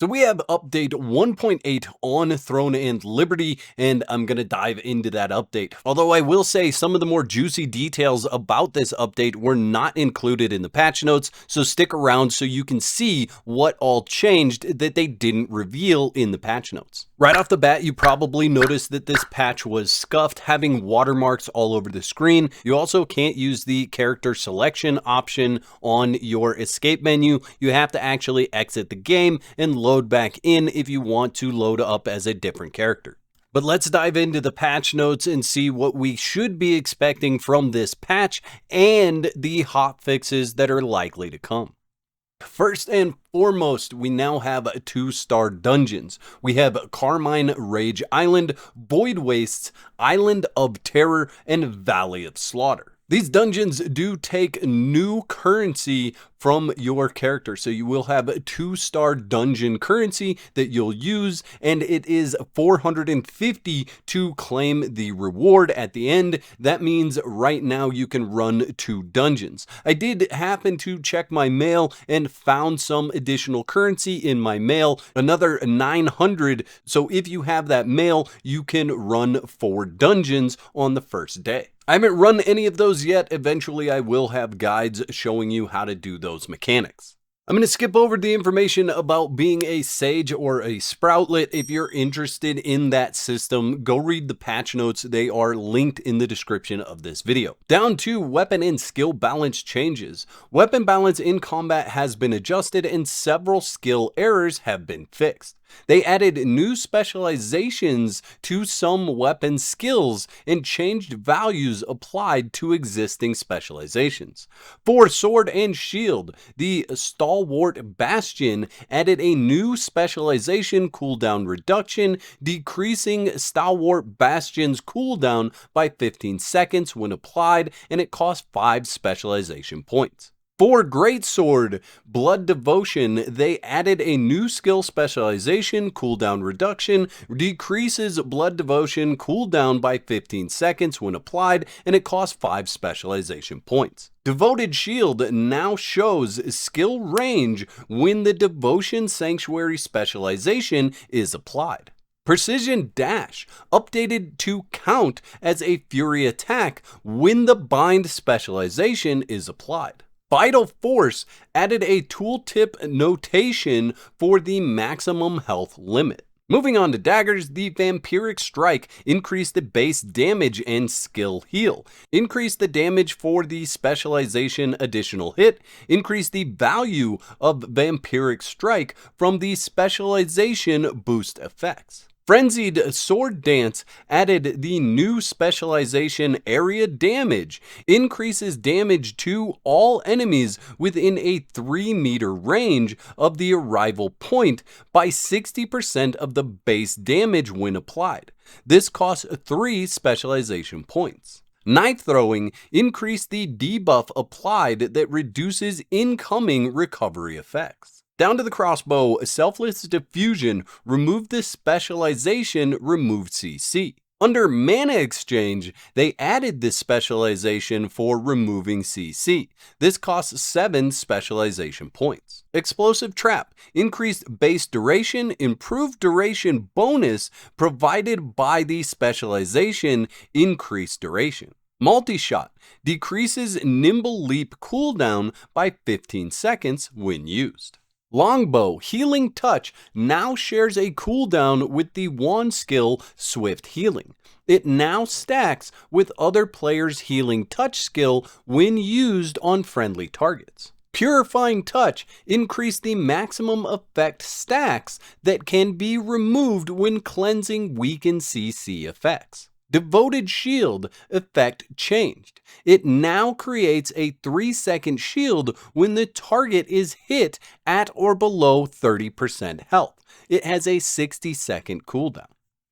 So we have update 1.8 on Throne and Liberty, and I'm going to dive into that update. Although I will say some of the more juicy details about this update were not included in the patch notes, so stick around so you can see what all changed that they didn't reveal in the patch notes. Right off the bat, you probably noticed that this patch was scuffed, having watermarks all over the screen. You also can't use the character selection option on your escape menu. You have to actually exit the game and load back in if you want to load up as a different character. But let's dive into the patch notes and see what we should be expecting from this patch and the hot fixes that are likely to come. First and foremost, we now have 2-star dungeons. We have Carmine Rage Island, Void Wastes, Island of Terror, and Valley of Slaughter. These dungeons do take new currency from your character. So you will have 2-star dungeon currency that you'll use, and it is 450 to claim the reward at the end. That means right now you can run 2 dungeons. I did happen to check my mail and found some additional currency in my mail, another 900. So if you have that mail, you can run 4 dungeons on the first day. I haven't run any of those yet. Eventually I will have guides showing you how to do those mechanics. I'm going to skip over the information about being a Sage or a Sproutlet. If you're interested in that system, go read the patch notes. They are linked in the description of this video. Down to weapon and skill balance changes. Weapon balance in combat has been adjusted and several skill errors have been fixed. They added new specializations to some weapon skills and changed values applied to existing specializations. For sword and shield, the Stalwart Bastion added a new specialization cooldown reduction, decreasing Stalwart Bastion's cooldown by 15 seconds when applied, and it costs 5 specialization points. For Greatsword Blood Devotion, they added a new skill specialization, cooldown reduction, decreases Blood Devotion cooldown by 15 seconds when applied, and it costs 5 specialization points. Devoted Shield now shows skill range when the Devotion Sanctuary specialization is applied. Precision Dash updated to count as a Fury attack when the Bind specialization is applied. Vital Force added a tooltip notation for the maximum health limit. Moving on to daggers, the Vampiric Strike increased the base damage and skill heal, increased the damage for the specialization additional hit, increased the value of Vampiric Strike from the specialization boost effects. Frenzied Sword Dance added the new specialization area damage, increases damage to all enemies within a 3-meter range of the arrival point by 60% of the base damage when applied. This costs 3 specialization points. Knife Throwing increased the debuff applied that reduces incoming recovery effects. Down to the crossbow, Selfless Diffusion removed the specialization removed CC. Under Mana Exchange, they added this specialization for removing CC. This costs 7 specialization points. Explosive Trap increased base duration, improved duration bonus provided by the specialization increased duration. Multi-Shot decreases Nimble Leap cooldown by 15 seconds when used. Longbow Healing Touch now shares a cooldown with the wand skill Swift Healing. It now stacks with other players' Healing Touch skill when used on friendly targets. Purifying Touch increased the maximum effect stacks that can be removed when cleansing weakened CC effects. Devoted Shield effect changed. It now creates a 3-second shield when the target is hit at or below 30% health. It has a 60-second cooldown.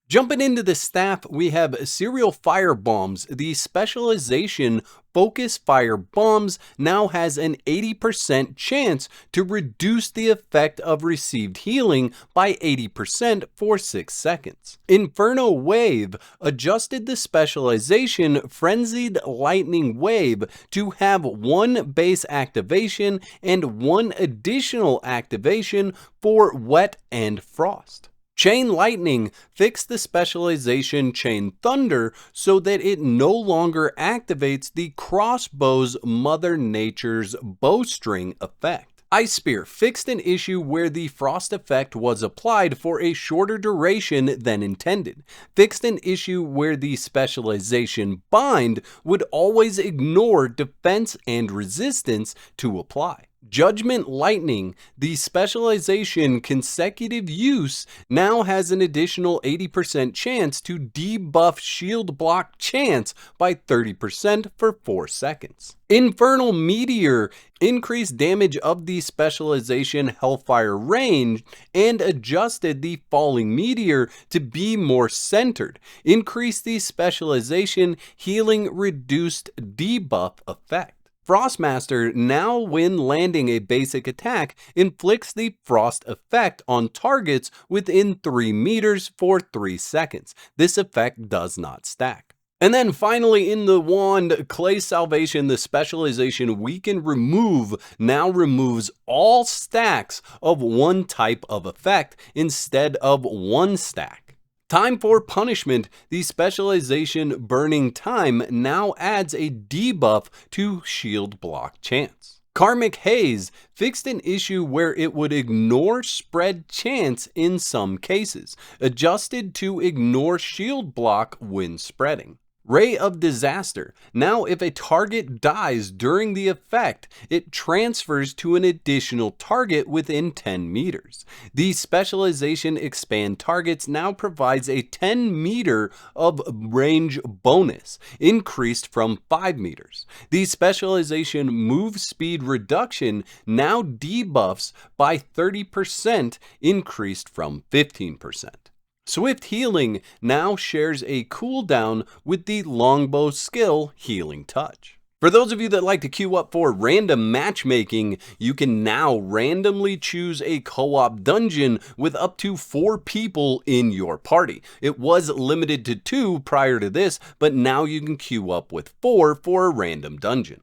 Jumping into the staff, we have serial fire bombs. The specialization focus fire bombs now has an 80% chance to reduce the effect of received healing by 80% for 6 seconds. Inferno Wave adjusted the specialization Frenzied Lightning Wave to have 1 base activation and 1 additional activation for Wet and Frost. Chain Lightning fixed the specialization Chain Thunder so that it no longer activates the crossbow's Mother Nature's bowstring effect. Ice Spear fixed an issue where the frost effect was applied for a shorter duration than intended. Fixed an issue where the specialization Bind would always ignore defense and resistance to apply. Judgment Lightning, the specialization consecutive use, now has an additional 80% chance to debuff shield block chance by 30% for 4 seconds. Infernal Meteor increased damage of the specialization Hellfire range and adjusted the Falling Meteor to be more centered. Increased the specialization Healing Reduced debuff effect. Frostmaster, now when landing a basic attack, inflicts the frost effect on targets within 3 meters for 3 seconds. This effect does not stack. And then finally in the wand, Clay Salvation, the specialization Weaken Remove now removes all stacks of one type of effect instead of 1 stack. Time for Punishment, the specialization Burning Time now adds a debuff to shield block chance. Karmic Haze fixed an issue where it would ignore spread chance in some cases, adjusted to ignore shield block when spreading. Ray of Disaster. Now if a target dies during the effect, it transfers to an additional target within 10 meters. The specialization Expand Targets now provides a 10 meter of range bonus, increased from 5 meters. The specialization Move Speed Reduction now debuffs by 30%, increased from 15%. Swift Healing now shares a cooldown with the longbow skill Healing Touch. For those of you that like to queue up for random matchmaking, you can now randomly choose a co-op dungeon with up to 4 people in your party. It was limited to 2 prior to this, but now you can queue up with 4 for a random dungeon.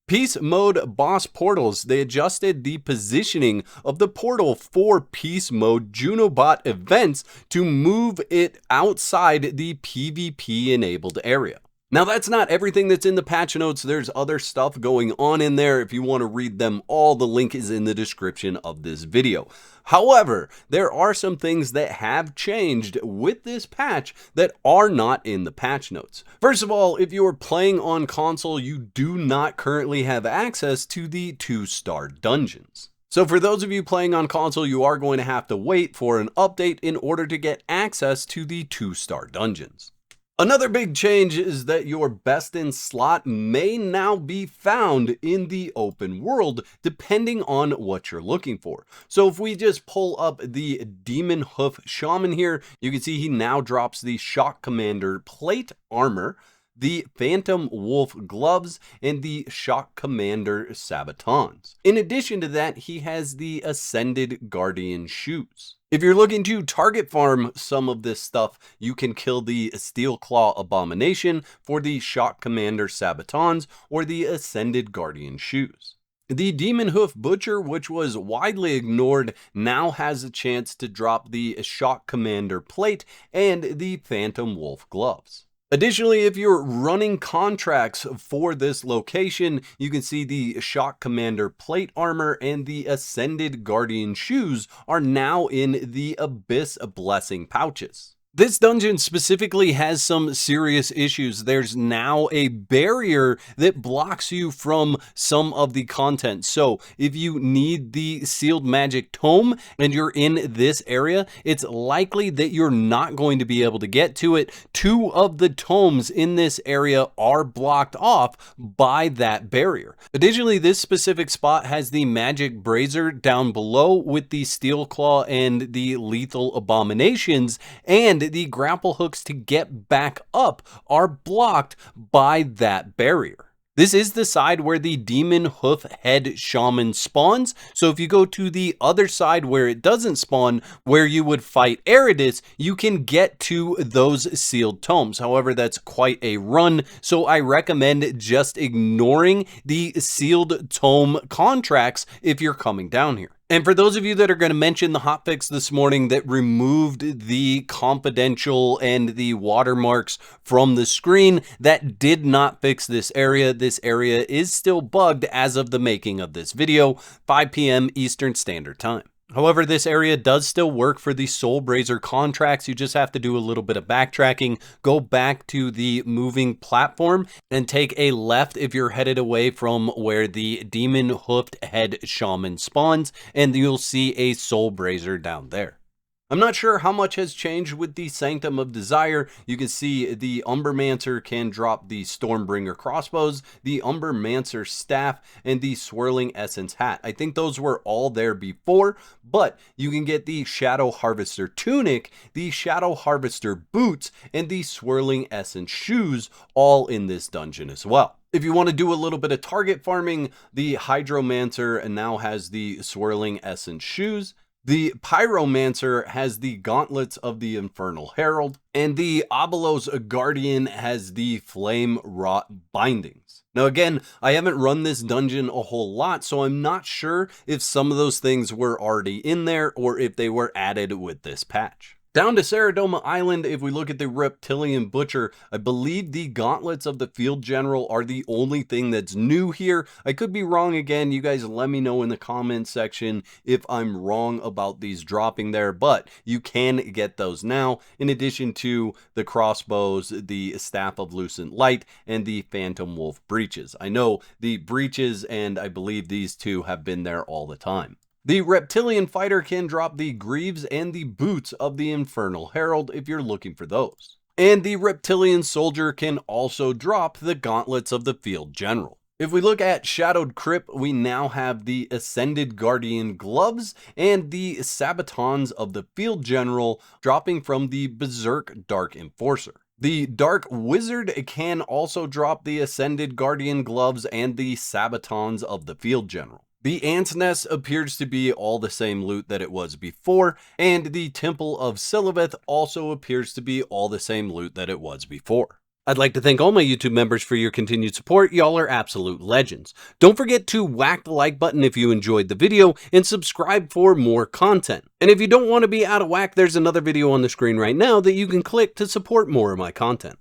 Peace Mode Boss Portals, they adjusted the positioning of the portal for Peace Mode Junobot events to move it outside the PvP enabled area. Now that's not everything that's in the patch notes. There's other stuff going on in there. If you want to read them all, the link is in the description of this video. However, there are some things that have changed with this patch that are not in the patch notes. First of all, if you are playing on console, you do not currently have access to the 2-star dungeons. So for those of you playing on console, you are going to have to wait for an update in order to get access to the 2-star dungeons. Another big change is that your best in slot may now be found in the open world, depending on what you're looking for. So if we just pull up the Demon Hoof Shaman here, you can see he now drops the Shock Commander plate armor, the Phantom Wolf gloves, and the Shock Commander sabatons. In addition to that, he has the Ascended Guardian shoes. If you're looking to target farm some of this stuff, you can kill the Steel Claw Abomination for the Shock Commander sabatons or the Ascended Guardian shoes. The Demon Hoof Butcher, which was widely ignored, now has a chance to drop the Shock Commander plate and the Phantom Wolf gloves. Additionally, if you're running contracts for this location, you can see the Shock Commander plate armor and the Ascended Guardian shoes are now in the Abyss Blessing pouches. This dungeon specifically has some serious issues. There's now a barrier that blocks you from some of the content. So if you need the Sealed Magic Tome and you're in this area, it's likely that you're not going to be able to get to it. 2 of the tomes in this area are blocked off by that barrier. Additionally, this specific spot has the Magic Brazier down below with the Steel Claw and the Lethal Abominations, and and the grapple hooks to get back up are blocked by that barrier. This is the side where the Demon Hoof Head Shaman spawns, so if you go to the other side where it doesn't spawn, where you would fight Eridus, you can get to those sealed tomes. However, that's quite a run, so I recommend just ignoring the sealed tome contracts if you're coming down here. And for those of you that are going to mention the hotfix this morning that removed the confidential and the watermarks from the screen, that did not fix this area. This area is still bugged as of the making of this video, 5 p.m. Eastern Standard Time. However, this area does still work for the Soulbrazer contracts. You just have to do a little bit of backtracking, go back to the moving platform and take a left if you're headed away from where the Demon Hoofed Head Shaman spawns, and you'll see a Soulbrazer down there. I'm not sure how much has changed with the Sanctum of Desire. You can see the Umbermancer can drop the Stormbringer crossbows, the Umbermancer staff, and the Swirling Essence hat. I think those were all there before, but you can get the Shadow Harvester tunic, the Shadow Harvester boots, and the Swirling Essence shoes all in this dungeon as well. If you want to do a little bit of target farming, the Hydromancer now has the Swirling Essence shoes. The Pyromancer has the Gauntlets of the Infernal Herald, and the Abelos Guardian has the Flame Wrought Bindings. Now again, I haven't run this dungeon a whole lot, so I'm not sure if some of those things were already in there or if they were added with this patch. Down to Saradoma Island, if we look at the Reptilian Butcher, I believe the Gauntlets of the Field General are the only thing that's new here. I could be wrong again. You guys let me know in the comments section if I'm wrong about these dropping there, but you can get those now, in addition to the crossbows, the Staff of Lucent Light, and the Phantom Wolf breeches. I know the breeches, and I believe these two have been there all the time. The Reptilian Fighter can drop the Greaves and the Boots of the Infernal Herald if you're looking for those. And the Reptilian Soldier can also drop the Gauntlets of the Field General. If we look at Shadowed Crypt, we now have the Ascended Guardian Gloves and the Sabatons of the Field General dropping from the Berserk Dark Enforcer. The Dark Wizard can also drop the Ascended Guardian Gloves and the Sabatons of the Field General. The Ant's Nest appears to be all the same loot that it was before, and the Temple of Siliveth also appears to be all the same loot that it was before. I'd like to thank all my YouTube members for your continued support. Y'all are absolute legends. Don't forget to whack the like button if you enjoyed the video and subscribe for more content. And if you don't want to be out of whack, there's another video on the screen right now that you can click to support more of my content.